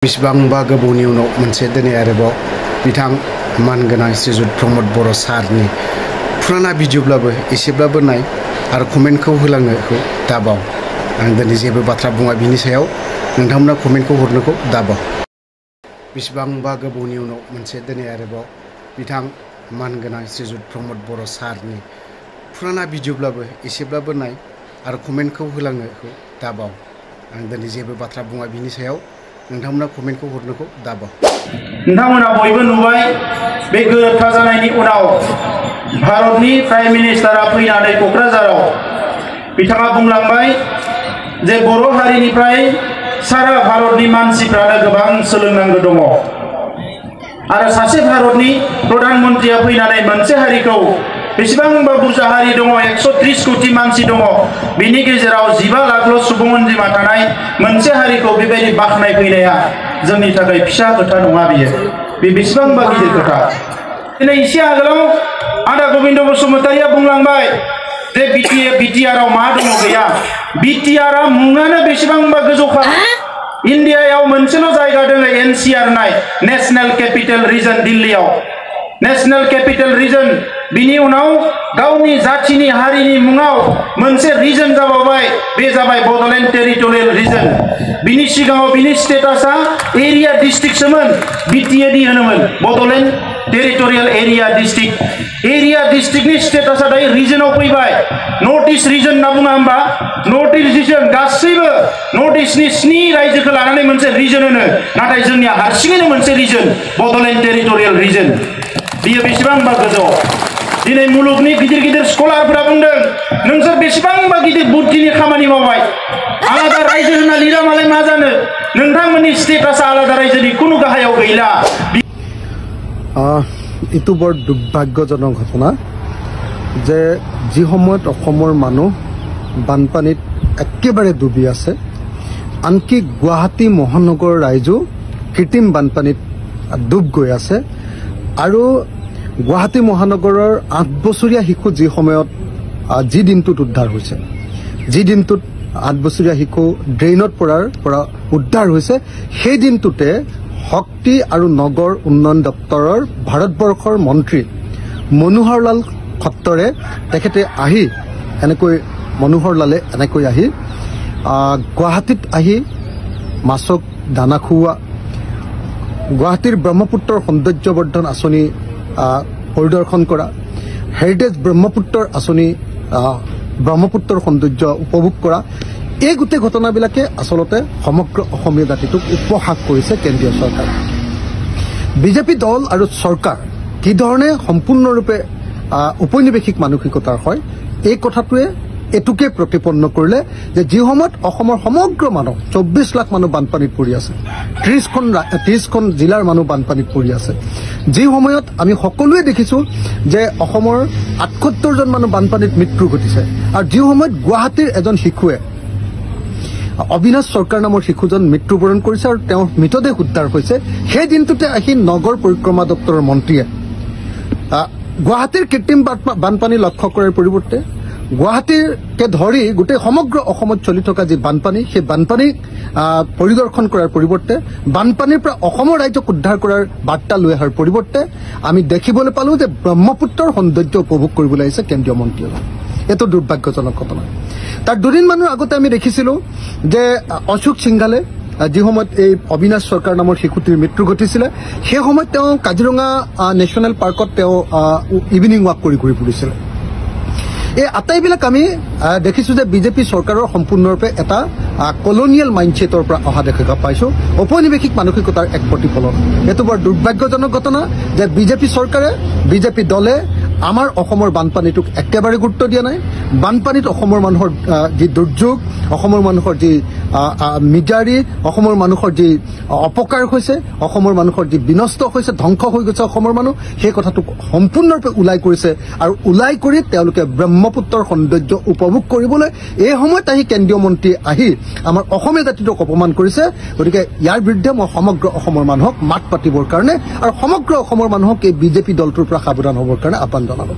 बेसेबांबा गोबावनि उनाव मोनसे दिनै आरोबाव बिथां मानगोनां श्रीजुत प्रमद बर' सारनि फुराना भिडिअब्लाबो एसेब्लाबो नाय आरो कमेन्टखौ होलांनोखौ दाबाव। आं दिनै जेबो बाथ्रा बुङा बिनि सायाव नोंथांमोना कमेन्टखौ हरनोखौ दाबाव। बेसेबांबा गोबावनि उनाव मोनसे दिनै आरोबाव बिथां मानगोनां श्रीजुत प्रमद बर' सारनि फुराना भिडिअब्लाबो एसेब्लाबो नाय आरो कमेन्टखौ होलांनोखौ दाबाव। आं दिनै जेबो बाथ्रा बुङा बिनि सायाव नोंथांमोना कमेन्टखौ हरनोखौ दाबाव। नोंथांमोना बयबो नुबाय बे गोरोबथा जानायनि उनाव भारतनि प्राइम मिनिस्टारा फैनानै क'क्राझाराव बिथाङा बुंलांबाय जे बर' हारिनिफ्राय सारा भारतनि मानसिफ्रानो गोबां सोलोंनांगौ दङ आरो सासे भारतनि प्रधान मन्त्रिया फैनानै मोनसे हारिखौ बेसेबांबा बुरजा हारि दङ 130 कोटि मानसि दङ बिनि गेजेराव 15 लाखल' सुबुं अनजिमा थानाय मोनसे हारिखौ बेबायदि बाखनाय फैनाया जोंनि थाखाय फिसा खोथा नङा बियो बे बेसेबांबा गिदिर खोथा। दिनै एसे आगोलाव आदा गोविन्द बसुमतारिया बुंलांबाय जे बिटिआरआव मा दङ गैया। बिटिआरआ मुङानो बेसेबांबा गोजौखा। इन्डियायाव मोनसेल' जायगा दङ एनसिआर नाय नेशनेल केपिटेल रिजन दिल्लीयाव नेशनेल केपिटेल रिजन बिनि उनाव गावनि जाथिनि हारिनि मुङाव मोनसे रिजन जाबावबाय बे जाबाय बड'लेण्ड टेरिटरियेल रिजन। बिनि सिगाङाव बिनि स्टेटासा एरिया डिस्ट्रिक्टसोमोन बिटिएडि होनोमोन Bodoland territorial area district. Area डिस्ट्रिक्टनि स्टेटासा दायो रिजनाव फैबाय। नर्थ इस्ट रिजन होनना बुङा होमबा नर्थ इस्ट रिजन गासैबो नर्थ इस्टनि 7 रायजोखौ लानानै मोनसे रिजन होनो नाथाय जोंनिया हारसिङैनो मोनसे रिजन बड'लेण्ड टेरिटरियेल रिजन। बियो बेसेबांबा गोजौ। दिनै मुलुगनि गिदिर गिदिर स्कलारफोरा बुंदों नोंसोर बेसेबांबा गिदिर बुद्धिनि खामानि मावबाय आलादा रायजो होनना लिरा मालाय मा जानो नोंथांमोननि स्टेटासा आलादा रायजोनि कोनो गाहायाव गैला। इटु बर दुर्भाग्यजनक घटना जे जी সময়ত অসমৰ মানুহ বানপানীত একেবাৰে ডুবি আছে আনকি গুৱাহাটী মহানগৰ ৰাইজো কৃত্ৰিম বানপানীত ডুব গৈ আছে আৰু গুৱাহাটী মহানগৰৰ 8 বছৰীয়া শিশু যি সময়ত যি দিনটোত উদ্ধাৰ হৈছে যি দিনটোত 8 বছৰীয়া শিশু ড্ৰেইনত পৰা উদ্ধাৰ হৈছে সেই দিনটোতে শক্তি আৰু নগৰ উন্নয়ন দপ্তৰৰ ভাৰতবৰ্ষৰ মন্ত্ৰী মনোহৰ লাল খট্টৰে তেখেতে আহি এনেকৈ মনোহৰ লালে এনেকৈ আহি গুৱাহাটীত আহি মাছক দানা খুওৱা গুৱাহাটীৰ ব্ৰহ্মপুত্ৰৰ সৌন্দৰ্যবৰ্ধন আঁচনি পৰিদৰ্শন কৰা হেৰিটেজ ব্ৰহ্মপুত্ৰৰ আঁচনি ব্ৰহ্মপুত্ৰৰ সৌন্দৰ্য উপভোগ কৰা এই গোটেই ঘটনাবিলাকে আচলতে সমগ্ৰ অসমীয়া জাতিটোক উপহাস কৰিছে কেন্দ্ৰীয় চৰকাৰ। বিজেপি দল আৰু চৰকাৰ কি ধৰণে সম্পূৰ্ণৰূপে উপনিৱেশিক মানসিকতাৰ হয় এই কথাটোৱে এটুকে প্ৰতিপন্ন কৰিলে যে যি সময়ত অসমৰ সমগ্ৰ মানুহ 24 লাখ মানুহ বানপানীত পৰি আছে 30খন জিলাৰ মানুহ বানপানীত পৰি আছে যি সময়ত আমি সকলোৱে দেখিছো যে অসমৰ 78 জন মানুহ বানপানীত মৃত্যু ঘটিছে আৰু যি সময়ত গুৱাহাটীৰ এজন শিশুৱে অবিনাশ চৰকাৰ নামৰ শিশুজন মৃত্যুবৰণ কৰিছে আৰু তেওঁৰ মৃতদেহ উদ্ধাৰ হৈছে সেই দিনটোতে আহি নগৰ পৰিক্ৰমা দপ্তৰৰ মন্ত্ৰীয়ে গুৱাহাটীৰ কৃত্ৰিম বানপানী লক্ষ্য কৰাৰ পৰিৱৰ্তে গুৱাহাটীকে ধৰি গোটেই সমগ্ৰ অসমত চলি থকা যি বানপানী সেই বানপানী পৰিদৰ্শন কৰাৰ পৰিৱৰ্তে বানপানীৰ পৰা অসমৰ ৰাইজক উদ্ধাৰ কৰাৰ বাৰ্তা লৈ অহাৰ পৰিৱৰ্তে আমি দেখিবলৈ পালো যে ব্ৰহ্মপুত্ৰৰ সৌন্দৰ্য উপভোগ কৰিবলৈ আহিছে কেন্দ্ৰীয় মন্ত্ৰীয়ে। এইটো দুৰ্ভাগ্যজনক ঘটনা। তাৰ দুদিনমানৰ আগতে আমি দেখিছিলো যে অশোক সিংঘালে যি সময়ত এই অবিনাশ চৰকাৰ নামৰ শিশুটিৰ মৃত্যু ঘটিছিলে সেই সময়ত তেওঁ কাজিৰঙা নেশ্যনেল পাৰ্কত তেওঁ ইভিনিং ৱাক কৰি ঘূৰি ফুৰিছিলে। এই আটাইবিলাক আমি দেখিছো যে বিজেপি চৰকাৰৰ সম্পূৰ্ণৰূপে এটা কলনিয়েল মাইণ্ডছেটৰ পৰা অহা দেখা পাইছো ঔপনিৱেশিক মানসিকতাৰ এক প্ৰতিফলন। এইটো বৰ দুৰ্ভাগ্যজনক ঘটনা যে বিজেপি চৰকাৰে বিজেপি দলে আমাৰ অসমৰ বানপানীটোক একেবাৰে গুৰুত্ব দিয়া নাই। বানপানীত অসমৰ মানুহৰ যি দুৰ্যোগ অসমৰ মানুহৰ যি মিজাৰি অসমৰ মানুহৰ যি অপকাৰ হৈছে অসমৰ মানুহৰ যি বিনষ্ট হৈছে ধ্বংস হৈ গৈছে অসমৰ মানুহ সেই কথাটোক সম্পূৰ্ণৰূপে ওলাই কৰিছে আৰু ওলাই কৰি তেওঁলোকে ব্ৰহ্মপুত্ৰৰ সৌন্দৰ্য উপভোগ কৰিবলৈ এই সময়ত আহি কেন্দ্ৰীয় মন্ত্ৰী আহি আমাৰ অসমীয়া জাতিটোক অপমান কৰিছে। গতিকে ইয়াৰ বিৰুদ্ধে মই সমগ্ৰ অসমৰ মানুহক মাত পাতিবৰ কাৰণে আৰু সমগ্ৰ অসমৰ মানুহক এই বিজেপি দলটোৰ পৰা সাৱধান হ'বৰ কাৰণে আহ্বান জনালো।